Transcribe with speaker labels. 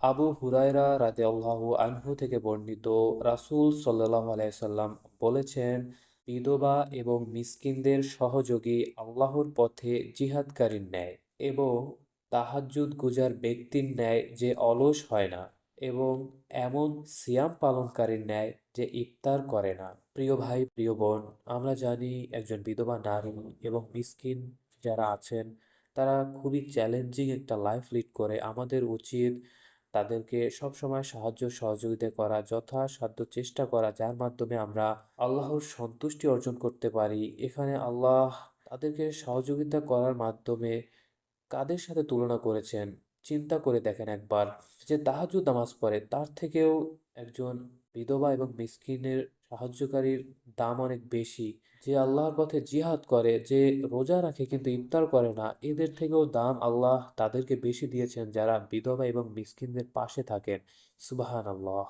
Speaker 1: আবু হুরায়রা রাদিয়াল্লাহু আনহু থেকে বর্ণিত, রাসূল সাল্লাল্লাহু আলাইহি সাল্লাম বলেছেন, বিধবা এবং মিসকিনদের সহযোগী আল্লাহর পথে জিহাদকারীর ন্যায় এবং তাহাজ্জুদ গুজার ব্যক্তির ন্যায় যে অলস হয় না এবং এমন সিয়াম পালনকারীর ন্যায় যে ইফতার করে না। প্রিয় ভাই, প্রিয় বোন, আমরা জানি একজন বিধবা নারী এবং মিসকিন যারা আছেন তারা খুবই চ্যালেঞ্জিং একটা লাইফ লিড করে। আমাদের উচিত তাদেরকে সবসময় সাহায্য সহযোগিতা করা, যথাসাধ্য চেষ্টা করা, যার মাধ্যমে আমরা আল্লাহর সন্তুষ্টি অর্জন করতে পারি। এখানে আল্লাহ তাদেরকে সহযোগিতা করার মাধ্যমে কাদের সাথে তুলনা করেছেন চিন্তা করে দেখেন একবার। যে তাহাজ্জুদ নামাজ পড়ে তার থেকেও একজন বিধবা এবং মিসকিনের সাহায্যকারীর দাম অনেক বেশি। যে আল্লাহর পথে জিহাদ করে, যে রোজা রাখে কিন্তু ইফতার করে না, এদের থেকেও দাম আল্লাহ তাদেরকে বেশি দিয়েছেন যারা বিধবা এবং মিসকিনদের পাশে থাকেন। সুবহানাল্লাহ।